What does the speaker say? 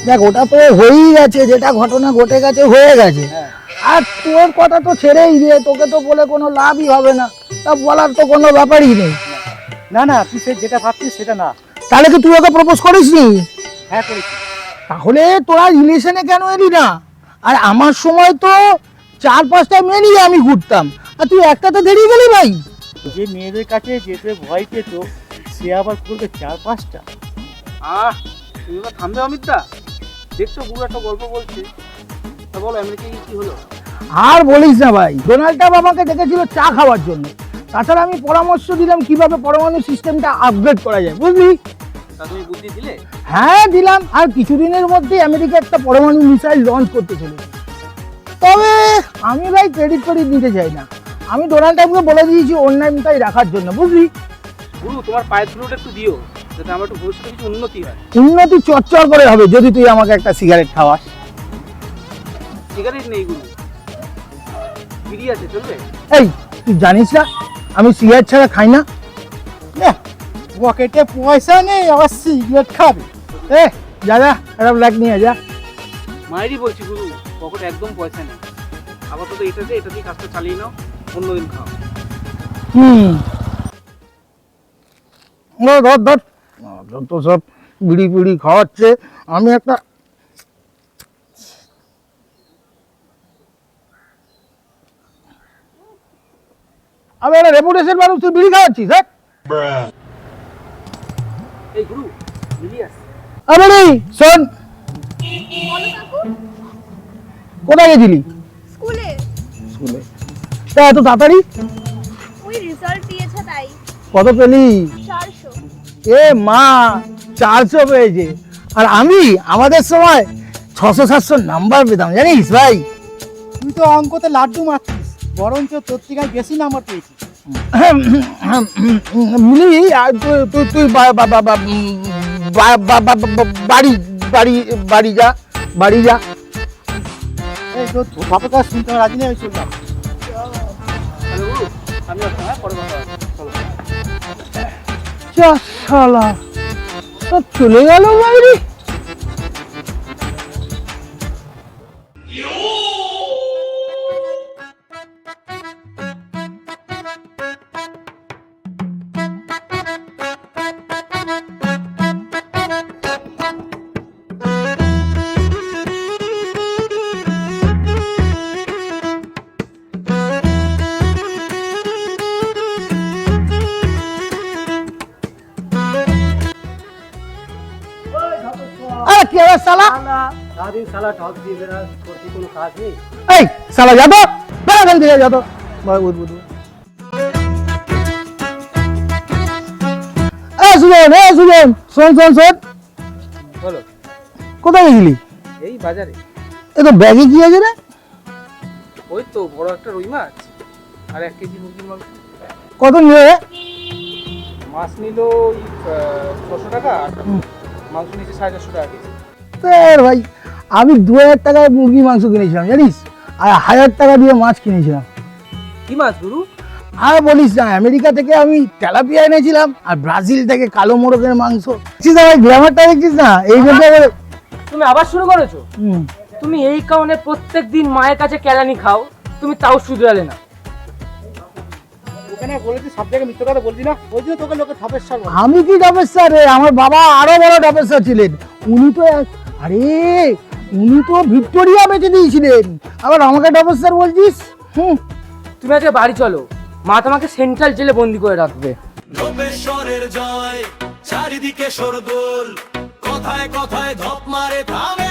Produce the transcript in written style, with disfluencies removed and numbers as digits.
দেখ ওটা তো হয়েই গেছে, যেটা ঘটনা ঘটে গেছে হয়ে গেছে। আর তোর কথা তো ছেড়েই দিয়ে, তোকে তো বলে কোনো লাভই হবে না, তা বলার তো কোনো ব্যাপারই নেই। না না, তুই যেটা ভাবছিস সেটা না। তাহলে কি তুই ওকে প্রপোজ করিসনি? হ্যাঁ করেছি। তাহলে তোরা রিলেশনে কেন এলি না? আর আমার সময় তো 4-5টা মেয়ে নিয়ে আমি ঘুরতাম, আর তুই একটাতে দেরিয়ে গেলি ভাই। যে মেয়েদের কাছে যেতে ভয় পেত সে আবার করবে 4-5টা। তুমি এবার থামবে অমিতদা? দেখছো গুরু একটা গল্প বলছে, তা বলো আমেরিকায় কি হলো? আর বলিস না ভাই, ডোনাল্ড ট্রাম্প আমাকে ডেকেছিল চা খাওয়ার জন্য। তাছাড়া আমি পরামর্শ দিলাম কিভাবে পরমাণু সিস্টেমটা আপগ্রেড করা যায়, বুঝলি? তা তুমি বুদ্ধি দিলে? হ্যাঁ দিলাম, আর কিছুদিনের মধ্যে আমেরিকা একটা পরমাণু মিসাইল লঞ্চ করতে চলেছে। তবে আমি ভাই ক্রেডিট নিতে চাই না, আমি ডোনাল্ড ট্রাম্পকে বলে দিয়েছি ওর নামটাই রাখার জন্য, বুঝলি? গুরু তোমার পায়ের ধুলোটা একটু দিও, যাতে আমার একটু ভবিষ্যতে কিছু উন্নতি হয়। উন্নতি চচ্চর করে হবে যদি তুই আমাকে একটা সিগারেট খাওয়াস। সিগারেট নেই গুরু, বিড়ি আছে, চলবে? এই তুই জানিস না আমি সিগারেট ছাড়া খাই না। পকেটে পয়সা নেই আবার সিগারেট খাবে? যা যা একটা ব্ল্যাক নিয়ে যা। মায়েরই বলছি গুরু, পকেটে একদম পয়সা নেই। আপাতত এটা দিয়ে কাজটা চালিয়ে নাও, অন্যদিন খাও। ধর ধর যত সব বিড়ি পিড়ি খাওয়াচ্ছে। আমি একটা রেপুটেশন মানুষ, তুই বিড়ি খাওয়াচ্ছিস? এই গুরু মিলি আসছে। আমি শোন, কোথায় গেছিলি? স্কুলে। স্কুলে? তা এত তাড়াতাড়ি? ওই রেজাল্ট দিয়েছে তাই। কত পেলি? 400। এ মা, 400 পেয়েছে। আর আমি আমাদের সময় 600-700 নাম্বার পেতাম, জানিস ভাই? তুই তো অঙ্কতে লাড্ডু মারছিস, বরঞ্চ তোর থেকে বেশি নাম্বার পেয়েছিস। মিলি, তুই বাড়ি বাড়ি বাড়ি যা, বাড়ি যা। এই তোর বাপের কাছে শুনতে আমার রাজি নেই, আমি শুনলাম। তাহলে গুরু আমি আসলাম, হ্যাঁ পরে কথা হবে। চলো। যা শালা, তো চলে গেল বাইরে। কি হবে শালা? সারাদিন শালা ঠক দিয়ে বেড়াস, তোর কি কোনো কাজ নেই? এই শালা যা তো, বেড়া এখান থেকে যা তো। সুজন, শোন শোন শোন, বলো। কোথায় গেছিলি? এই বাজারে। এ তো ব্যাগে কি আছে রে? ওই তো বড় একটা রুই মাছ আর 1 কেজি মুরগির মাংস। কত নিয়ে রে? মাছ নিল 600 টাকা, আর মাংস নিচে 450 টাকা কেজি। ভাই আমি 2000 টাকায় মুরগি মাংস কিনেছিলাম, জানিস? আর 1000 টাকা দিয়ে মাছ কিনেছিলাম। কি মাছ গুরু? আর বলিস না, আমেরিকা থেকে আমি তেলাপিয়া এনেছিলাম, আর ব্রাজিল থেকে কালো মোরগের মাংস। গ্ল্যামারটা দেখছিস না? এই জন্য তুমি আবার শুরু করেছো? তুমি এই কারণে প্রত্যেকদিন মায়ের কাছে কেলানি খাও, তুমি তাও শুধরালে না। ওখানে বলেছি সব জায়গায় মিথ্যে কথা বলবি না, ওই জন্য তোকে লোকে ঠপেশ্বর বলে। আমি কি ঠপেশ্বর রে? আমার বাবা আরো বড় ঠপেশ্বর ছিলেন। উনি তো ভিক্টোরিয়া বেঁচে দিয়েছিলেন, আবার আমাকে ঠপেশ্বর বলছিস? তুমি আজকে বাড়ি চলো, মা তোমাকে সেন্ট্রাল জেলে বন্দি করে রাখবে। রূপেশ্বরের জয়, চারিদিকে শোরগোল, কথায় কথায় ধপ মারে ধামে